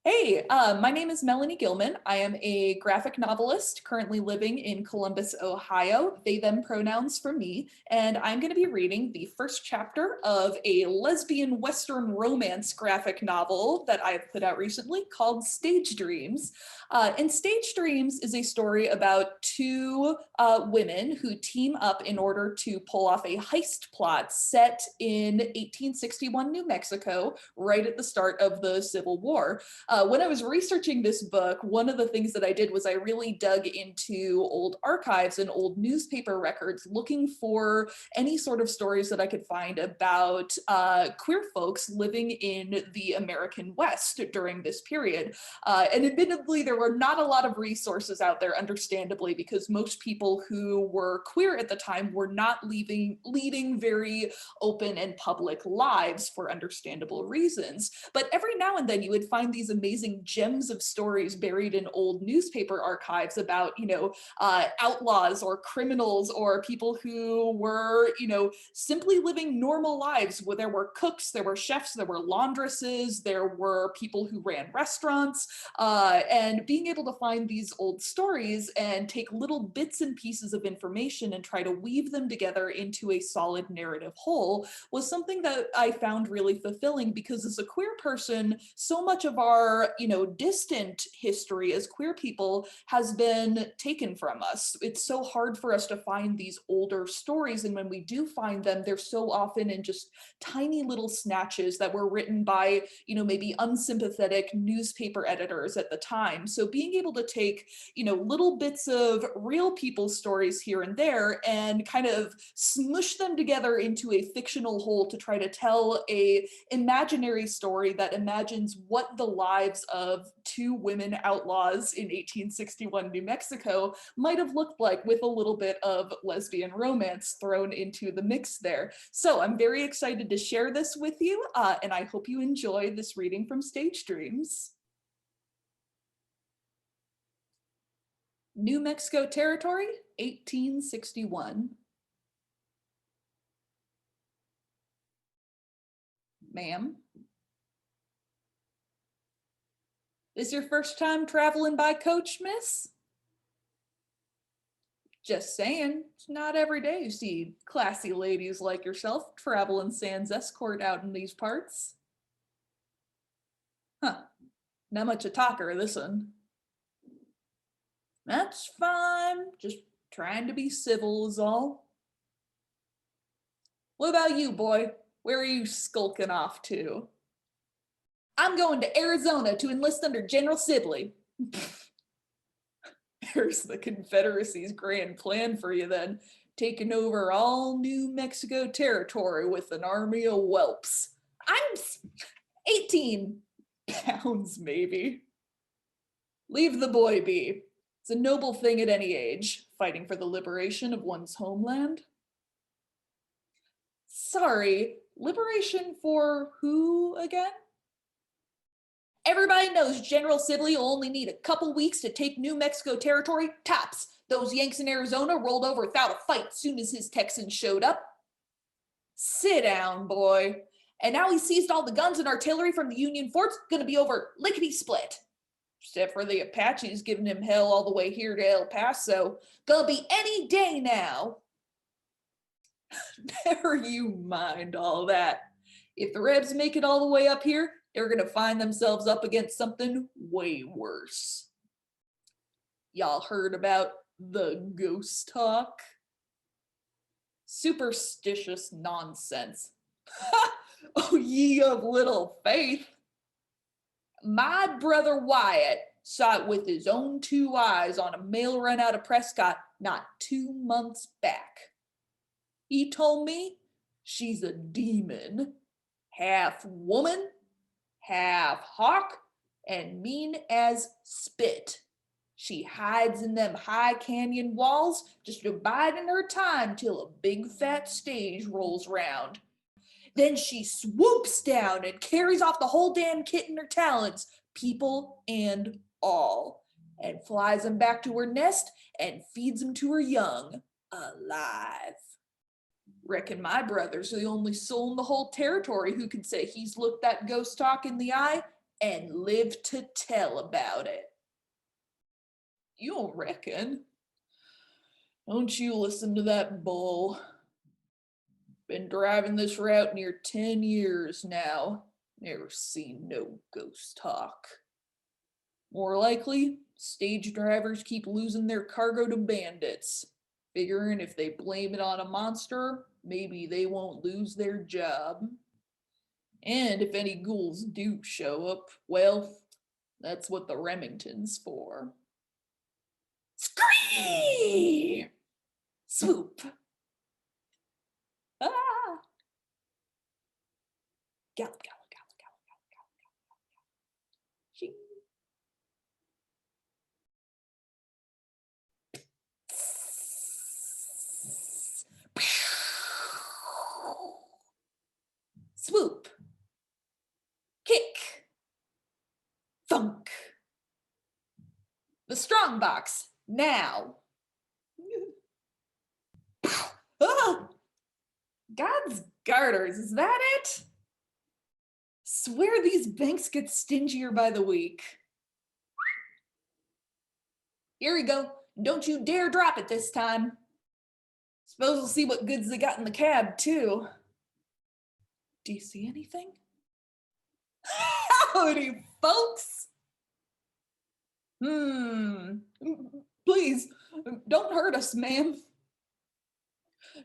Hey, my name is Melanie Gillman. I am a graphic novelist currently living in Columbus, Ohio. They, them pronouns for me. And I'm going to be reading the first chapter of a lesbian Western romance graphic novel that I have put out recently called Stage Dreams. And Stage Dreams is a story about two women who team up in order to pull off a heist plot set in 1861 New Mexico, right at the start of the Civil War. When I was researching this book, one of the things that I did was I really dug into old archives and old newspaper records looking for any sort of stories that I could find about queer folks living in the American West during this period. And admittedly, there were not a lot of resources out there, understandably, because most people who were queer at the time were not leading very open and public lives for understandable reasons. But every now and then you would find these amazing gems of stories buried in old newspaper archives about, outlaws or criminals or people who were, simply living normal lives. Where there were cooks, there were chefs, there were laundresses, there were people who ran restaurants, and being able to find these old stories and take little bits and pieces of information and try to weave them together into a solid narrative whole was something that I found really fulfilling, because as a queer person, so much of our, distant history as queer people has been taken from us. It's so hard for us to find these older stories, and when we do find them, they're so often in just tiny little snatches that were written by, maybe unsympathetic newspaper editors at the time. So being able to take, little bits of real people's stories here and there and kind of smush them together into a fictional whole to try to tell a imaginary story that imagines what the lives of two women outlaws in 1861 New Mexico might have looked like, with a little bit of lesbian romance thrown into the mix there. So I'm very excited to share this with you, and I hope you enjoy this reading from Stage Dreams. New Mexico Territory, 1861. Ma'am? Is your first time traveling by coach, miss? Just saying, it's not every day you see classy ladies like yourself traveling sans escort out in these parts. Huh, not much a talker, this one. That's fine, just trying to be civil is all. What about you, boy? Where are you skulking off to? I'm going to Arizona to enlist under General Sibley. There's the Confederacy's grand plan for you then, taking over all New Mexico territory with an army of whelps. I'm 18 pounds, maybe. Leave the boy be. It's a noble thing at any age, fighting for the liberation of one's homeland. Sorry, liberation for who again? Everybody knows General Sibley will only need a couple weeks to take New Mexico territory, tops. Those Yanks in Arizona rolled over without a fight soon as his Texans showed up. Sit down, boy. And now he seized all the guns and artillery from the Union forts, gonna be over lickety-split. Except for the Apaches giving him hell all the way here to El Paso. Gonna be any day now. Never you mind all that. If the Rebs make it all the way up here, they're gonna find themselves up against something way worse. Y'all heard about the ghost talk? Superstitious nonsense. Oh, ye of little faith. My brother Wyatt saw it with his own two eyes on a mail run out of Prescott not 2 months back. He told me she's a demon, half woman, half hawk, and mean as spit. She hides in them high canyon walls, just biding her time till a big fat stage rolls round. Then she swoops down and carries off the whole damn kit in her talons, people and all, and flies them back to her nest and feeds them to her young, alive. Reckon my brother's the only soul in the whole territory who can say he's looked that ghost talk in the eye and live to tell about it. You don't reckon? Don't you listen to that bull. Been driving this route near 10 years now. Never seen no ghost talk. More likely, stage drivers keep losing their cargo to bandits, figuring if they blame it on a monster, maybe they won't lose their job. And if any ghouls do show up, well, that's what the Remington's for. Scream! Swoop! Ah! Gallop, gallop, gallop, gallop, gallop, gallop, gallop, gallop. Shing. Swoop. Kick. Thunk. The strong box, now. Ah! God's garters, is that it? Swear these banks get stingier by the week. Here we go. Don't you dare drop it this time. Suppose we'll see what goods they got in the cab, too. Do you see anything? Howdy, folks. Please, don't hurt us, ma'am.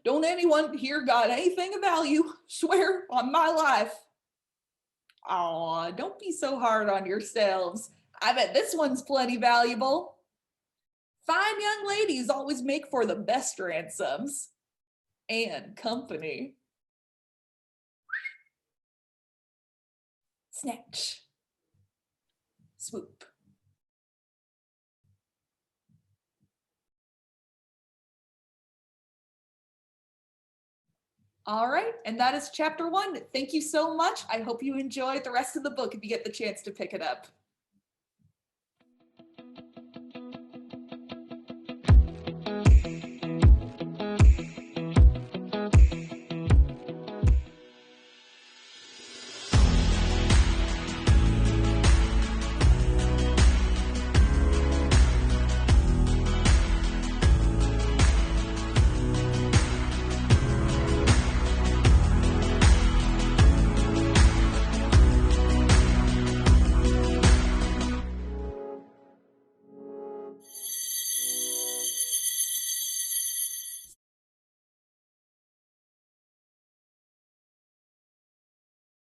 Don't anyone here got anything of value? Swear on my life. Aw, don't be so hard on yourselves. I bet this one's plenty valuable. Fine young ladies always make for the best ransoms. And company. Snatch. Swoop. All right, and that is chapter 1. Thank you so much. I hope you enjoy the rest of the book if you get the chance to pick it up.